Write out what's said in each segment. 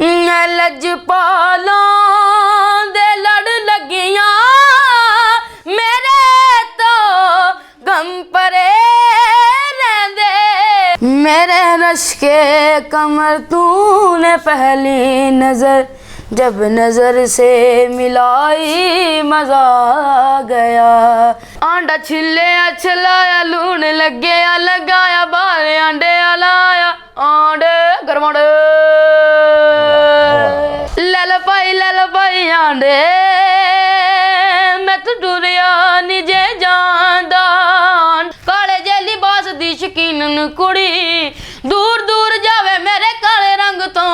लजपालों दे लड़ लगियां मेरे तो गम परे रहंदे। मेरे रश के कमर तूने पहली नजर जब नजर से मिलाई मजा आ गया। आंडा छिले छलाया लून लगे लगाया बारे आंडे लाया आंडे गरमाड़े लल पाई आंडे मैं तो डुरिया निजे जांदा। काले जे लिबास दी शकीनन कुड़ी दूर दूर जावे मेरे काले रंग तो।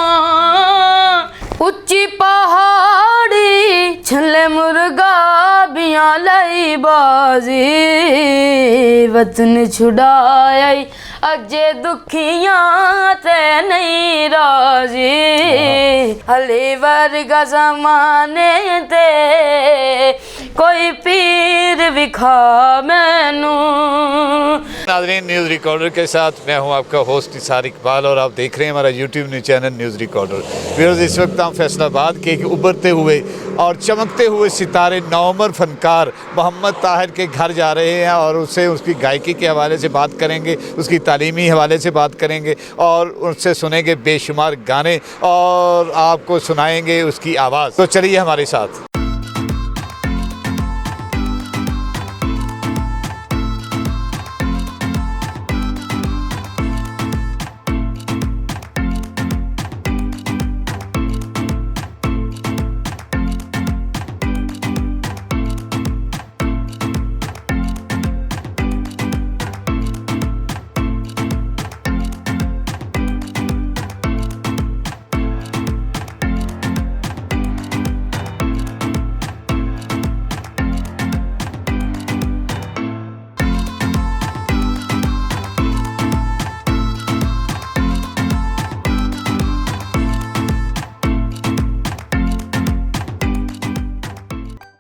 उच्ची पहाड़ी छले मुर्गा बिया लई बाजी वतन छुड़ाया अजे दुखियां ते नहीं राजी। हले वर्गा जमाने ते कोई पीर विखा मैनू। नाज़रीन, न्यूज़ रिकॉर्डर के साथ मैं हूं आपका होस्ट इसार इकबाल और आप देख रहे हैं हमारा YouTube news channel news recorder. Viewers, इस वक्त हम फैसलाबाद के एक उभरते हुए और चमकते हुए सितारे नौमर फनकार मोहम्मद ताहिर के घर जा रहे हैं और उससे उसकी गायकी के हवाले से बात करेंगे, उसकी तालीमी हवाले से बात करेंगे और उससे सुनेंगे बेशुमार गाने और आपको सुनाएंगे उसकी आवाज़। तो चलिए हमारे साथ।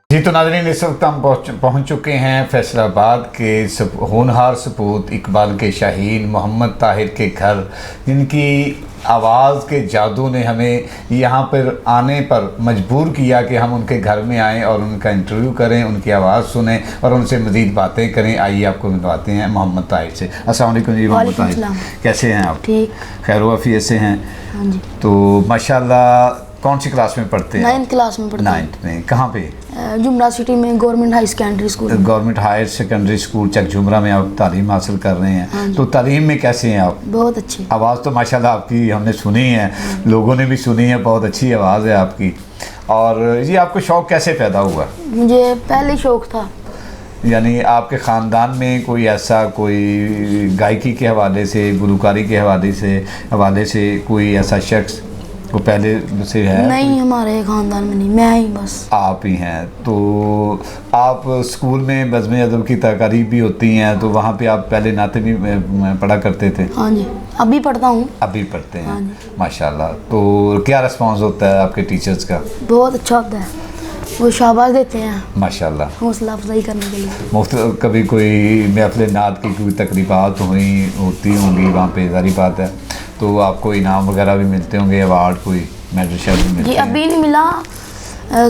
जी तो नाज़रीन, इस वक्त हम पहुँच चुके हैं फैसलाबाद के होनहार सपूत इकबाल के शाहीन मोहम्मद ताहिर के घर, जिनकी आवाज़ के जादू ने हमें यहाँ पर आने पर मजबूर किया कि हम उनके घर में आएँ और उनका इंटरव्यू करें, उनकी आवाज़ सुनें और उनसे मज़ीद बातें करें। आइए आपको मिलवाते हैं मोहम्मद ताहिर से। अस्सलाम वालेकुम जी मोहम्मद ताहिर, कैसे हैं आप? ठीक, खैर वाफियत से हैं? हाँ जी। तो माशाल्लाह, कौन सी क्लास में पढ़ते हैं? 9th क्लास में पढ़ते हैं। 9th में। कहाँ पे? जुमरा सिटी में government high secondary school. Government higher secondary school Chakjhumra में आप तालीम हासिल कर रहे हैं। हाँ, तो तालीम में कैसे हैं आप? बहुत अच्छी। आवाज़ तो माशाल्लाह आपकी हमने सुनी है, लोगों ने भी सुनी है, बहुत अच्छी आवाज़ है आपकी। और ये आपको शौक़ कैसे पैदा हुआ? मुझे पहले शौक़ था। यानी आपके ख़ानदान में कोई ऐसा कोई गायकी के हवाले से, गुलकारी के हवाले से कोई ऐसा शख्स को पहले से है? नहीं, हमारे ख़ानदान में नहीं, मैं ही बस। आप ही हैं। तो आप स्कूल में बज़्म अदब की तकारीब भी होती हैं, तो वहाँ पे आप पहले नाते भी पढ़ा करते थे? हाँ जी, अभी पढ़ता हूँ। अभी पढ़ते हैं? हाँ जी। माशाल्लाह। तो क्या रिस्पांस होता है आपके टीचर्स का? बहुत अच्छा होता है, वो शाबाश देते हैं माशाल्लाह, हौसला अफजाई करने के लिए। मुफ्त कभी कोई महफ़िल नात की कोई तकरीबात होती होंगी वहाँ पे, ज़ाहिर बात है, तो आपको इनाम वगैरह भी मिलते होंगे, अवार्ड कोई मेडल शेडल भी मिलते जी हैं? अभी नहीं मिला,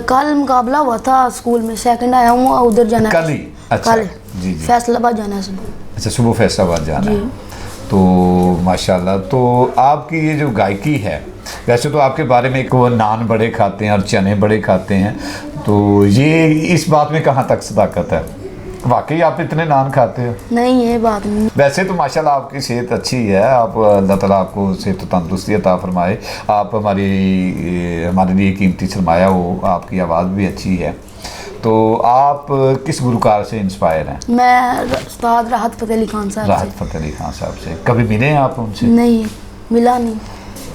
कल मुकाबला हुआ था स्कूल में, सेकंड आया हूँ, उधर जाना है कल ही? अच्छा कल जी। फैसलाबाद जाना है सुबह। अच्छा, सुबह फैसलाबाद जाना है। तो माशाल्लाह, तो आपकी ये जो गायकी है, वैसे तो आपके बारे में एक वो नान बड़े खाते हैं और चने बड़े खाते हैं, तो ये इस बात में कहाँ तक सदाकत है? वाकई आप इतने नान खाते हो? नहीं, ये बात नहीं। वैसे तो माशाल्लाह आपकी सेहत अच्छी है, आप अल्लाह ताला आपको सेहत तंदुरुस्ती अता फरमाए। आप हमारे लिए कीमती सरमाया हो, आपकी आवाज़ भी अच्छी है। तो आप किस गुलकार से इंस्पायर हैं? मैं उस्ताद राहत फ़तेह अली खान साहब से। राहत फ़तेह अली खान साहब से कभी मिले हैं आप उनसे? नहीं, मिला नहीं।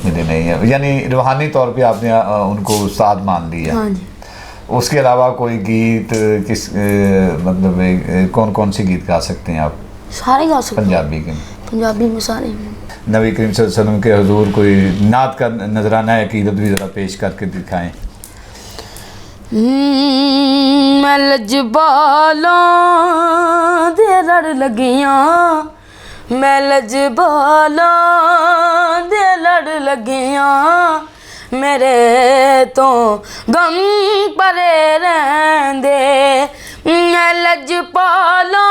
मिले नहीं है, यानी रूहानी तौर पे आपने उनको उस्ताद मान लिया? हाँ जी। उसके अलावा कोई गीत किस मतलब कौन कौन से गीत गा सकते हैं आप? सारे गा सकते हैं। पंजाबी के? पंजाबी में सारे। नबी करीम सल्लल्लाहु अलैहि वसल्लम के हुजूर कोई नात का नजराना अकीदत भी ज़रा पेश करके दिखाएं। मैं लजबालों दे लड़ लगियां, मैं लजबालों दे लड़ लगियां, मेरे तो गम परे रहंदे मैं लजपालां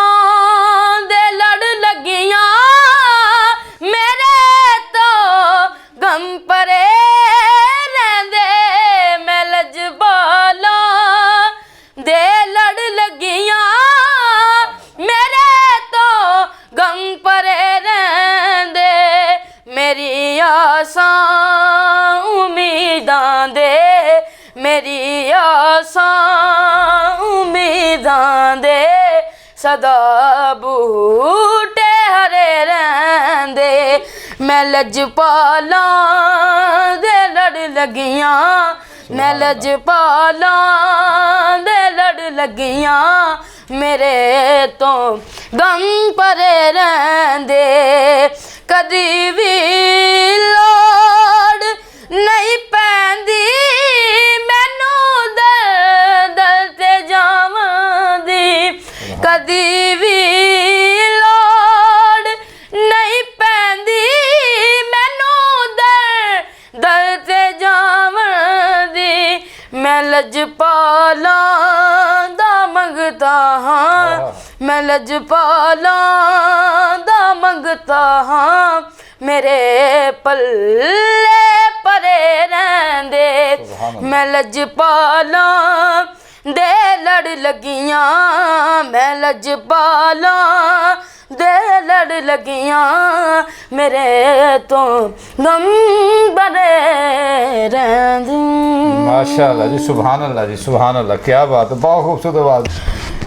दे लड़ लगियां मेरे तो गम परे रहंदे मैं लजपालां दे लड़ लगियां मेरे तो गम परे रहंदे मेरी आसां उम्मीदां दे मेरी आसां उम्मीदां दे सदा बूटे हरे रहंदे मैं लजपालां दे लड़ लगियां मैं लजपालां दे लड़ लगियां मेरे तो गम परे रहंदे कदी भी लोड़ नहीं पैंदी मैनू दर दर ते जावां दी कदी भी लोड़ नहीं पैंदी मैनू दर दर ते जावां दी मैं लजपालां दा मंगता हां मैं लजपालां दा मंगता हां मेरे पल्ले परे रहंदे मैं लजपालां दे लड़ लगियां मैं लजपालां दे लड़ लगियां मेरे तो गम बरे रहंदे। माशाल्लाह जी, सुभान अल्लाह, क्या बात है, बहुत खूबसूरत आवाज़।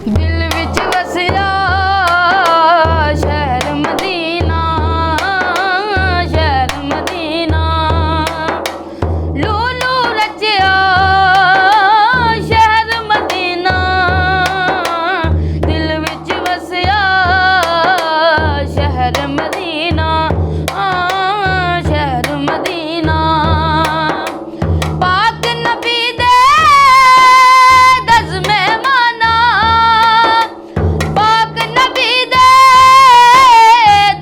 दिल विच वसिया शहर मदीना शहर मदीना लूलू रचिया शहर मदीना दिल विच वसिया शहर मदीना शहर मदीना पाक नबी दे दस मेहमाना पाक नबी दे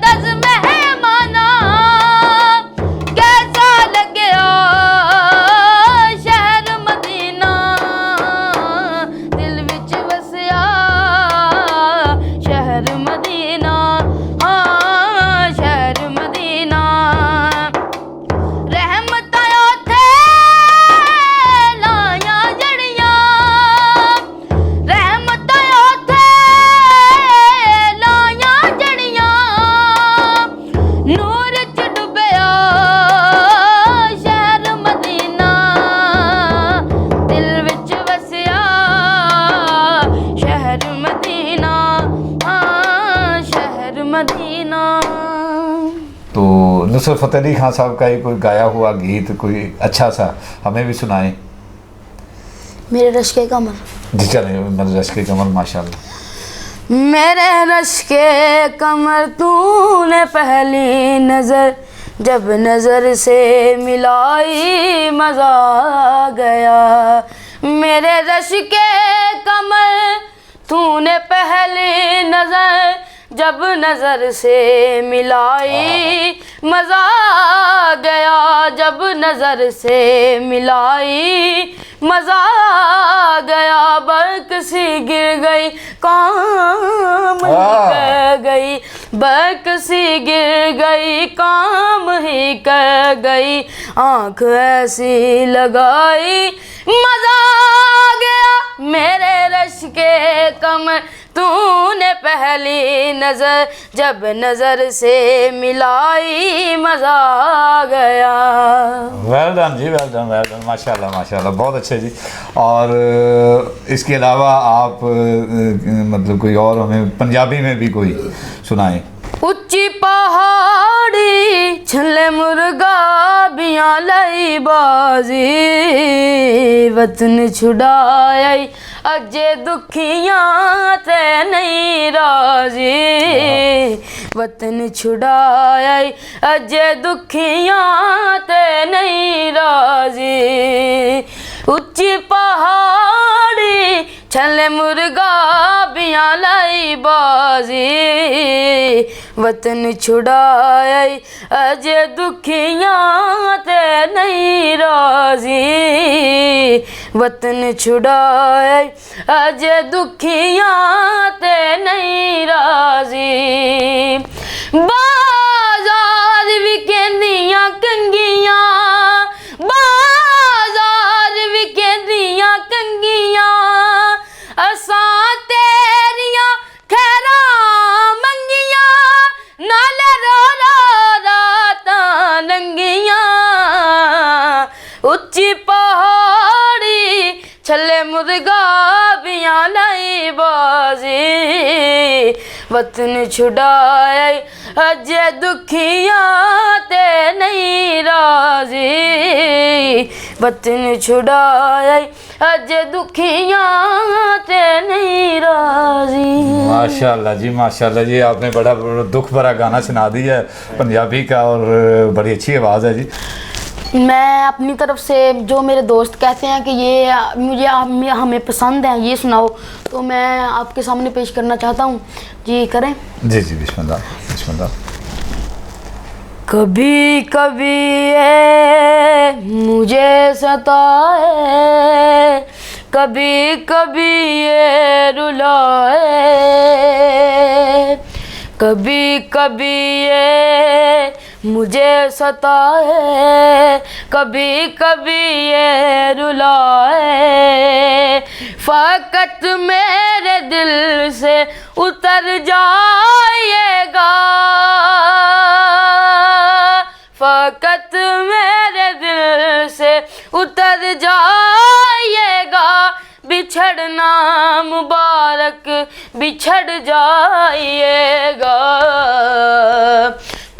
दस मेहमाना कैसा लग्या शहर मदीना दिल विच वसिया शहर मदीना शहर मदीना रहमतां उत्थे लाइयां जड़ियां रहमतां उत्थे लाइयां जड़ियां नूर च डुबिया शहर मदीना दिल विच वसिया शहर मदीना शहर मदीना। तो नुसरत फ़तेह अली खान साहब का ही कोई गाया हुआ गीत कोई अच्छा सा हमें भी सुनाएं। मेरे रश के कमर जी चलें, मेरे रश के कमल माशाल्लाह। मेरे रश के कमर तूने पहली नज़र जब नज़र से मिलाई मज़ा आ गया मेरे रश के कमर तूने पहली नज़र जब नज़र से मिलाई मज़ा आ गया जब नज़र से मिलाई मज़ा आ गया बर्क सी गिर गई काम ही कर गई बर्क सी गिर गई काम ही कर गई आँख ऐसी लगाई मज़ा आ गया मेरे रश के कमर तूने पहली नज़र जब नज़र से मिलाई मज़ा आ गया। वेल डन जी, वेल डन माशाल्लाह माशाल्लाह, बहुत अच्छे जी। और इसके अलावा आप मतलब कोई और हमें पंजाबी में भी कोई सुनाएं। उच्ची पहाड़ी छले मुर्गा बिया लाई बाजी वतन छुड़ाया अजे दुखियां ते नहीं राजी वतन छुड़ाया अजे दुखियां ते नहीं राजी उच्ची पहाड़ी छले मुर्गा बिया लपैया लाई बाजी वतन छुड़ाया अजे दुखियां ते नहीं राजी वतन छुड़ाया अजे दुखियां ते नहीं राजी बाजार विकेंदियां कंगियां बाजार विकेंदियां कंगियां असां तेरियां खैरा मंगियां नाले रो रो रातां लंगियां उच्ची पहाड़ी छले मुर्गा बियां लाई बाजी वतन छुड़ाया अजे दुखियां ते नहीं राजी वतन छुड़ाया अजे दुखियां ते नहीं राजी। माशाल्लाह जी आपने बड़ा दुख भरा गाना सुना दिया है पंजाबी का और बड़ी अच्छी आवाज़ है जी। मैं अपनी तरफ से जो मेरे दोस्त कहते हैं कि ये मुझे हमें पसंद है ये सुनाओ तो मैं आपके सामने पेश करना चाहता हूँ जी। करें जी जी बिस्मिल्लाह बिस्मिल्लाह। कभी कभी ये मुझे सताए कभी कभी ये रुलाए कभी कभी ये मुझे सताए कभी कभी ये रुलाए फ़कत मेरे दिल से उतर जाएगा फ़कत मेरे दिल से उतर जाएगा बिछड़ना मुबारक बिछड़ जाइएगा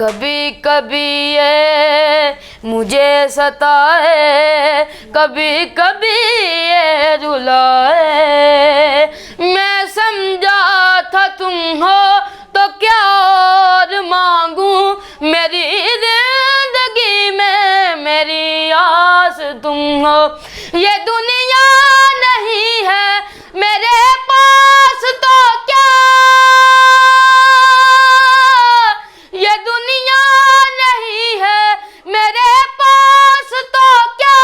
कभी कभी ये मुझे सताए कभी कभी ये रुलाए मैं समझा था तुम हो तो क्या और मांगू मेरी जिंदगी में मेरी आस तुम हो ये दुनिया नहीं है मेरे पास तो क्या ये दुनिया नहीं है मेरे पास तो क्या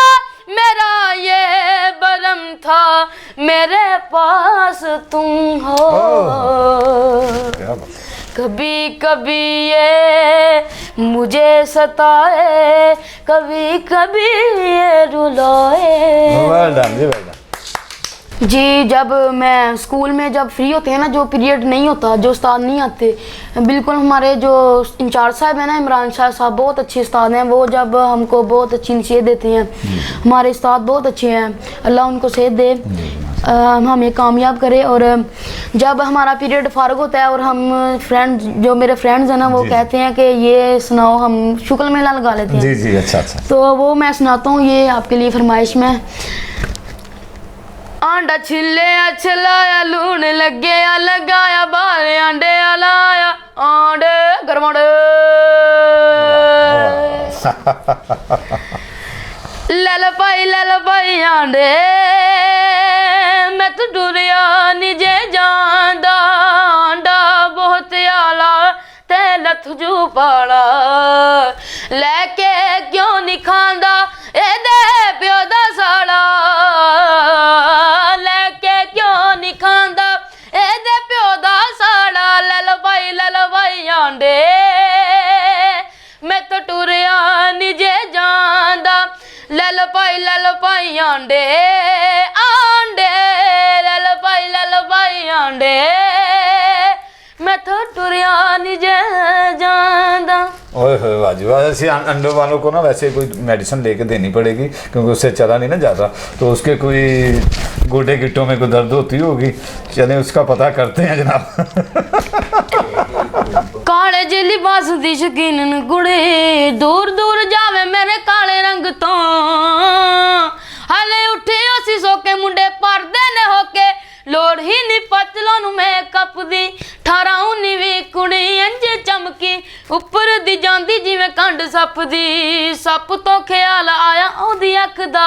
मेरा ये बरम था मेरे पास तुम हो कभी कभी ये मुझे सताए कभी कभी ये रुलाए। जी जब मैं स्कूल में जब फ्री होते हैं ना जो पीरियड नहीं होता जो उस्ताद नहीं आते बिल्कुल हमारे जो इंचार्ज साहब हैं ना इमरान शाह साहब बहुत अच्छे उस्ताद हैं वो जब हमको बहुत अच्छी नसीहत देते हैं हमारे उस्ताद बहुत अच्छे हैं अल्लाह उनको सेहत दे हमें कामयाब करे। और जब हमारा पीरियड फारग होता है और हम फ्रेंड जो मेरे फ्रेंड्स हैं ना वो कहते हैं कि ये सुनाओ हम शुक्ल मेला लगा लेते हैं। जी जी अच्छा तो वो मैं सुनाता हूँ ये आपके लिए फरमाइश में। आंडा छिले छलाया लून लगे लगाया बारे आंडे लाया आंडे गरमाड़े लल पाई आंडे मैं तो डुरिया निजे जांदा आंडा बहुत आला ते लथ जू पाला लेके क्यों नहीं खांदा एदे प्यो दा साड़ा लेके क्यों नहीं खांदा एदे प्यो दा साड़ा लल भाई आंडे मैं तो टुरिया निजे जांदा लल भाई आंडे आंडे लल भाई आंडे मैं तो टुरिया निजे जांदा। ओए होए वाजिब ऐसे अंडों वालों को ना वैसे कोई मेडिसिन लेके देनी पड़ेगी क्योंकि उससे चला नहीं ना जाता तो उसके कोई गोडे गिट्टों में कोई दर्द होती होगी चलें उसका पता करते हैं जनाब। काले जे लिबास दी शकीन कुड़ी दूर दूर जावे मेरे काले रंग तो हाले उठे असी सोके मुंडे परदे ने होके लोड़ ही नहीं पतलों नु मेकअप दी 18-19 वी कुड़ी इंज चमकी उपर दी जांदी जिवें कंड सप दी सप तो ख्याल आया ओदी अख दा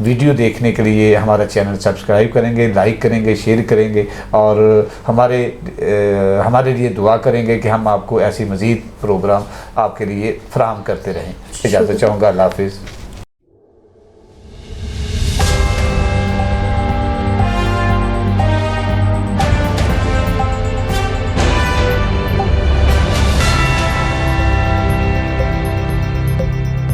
वीडियो देखने के लिए हमारा चैनल सब्सक्राइब करेंगे, लाइक करेंगे, शेयर करेंगे और हमारे लिए दुआ करेंगे कि हम आपको ऐसी मज़ीद प्रोग्राम आपके लिए फराहम करते रहें। इजाज़त चाहूँगा। अल्लाह हाफिज़।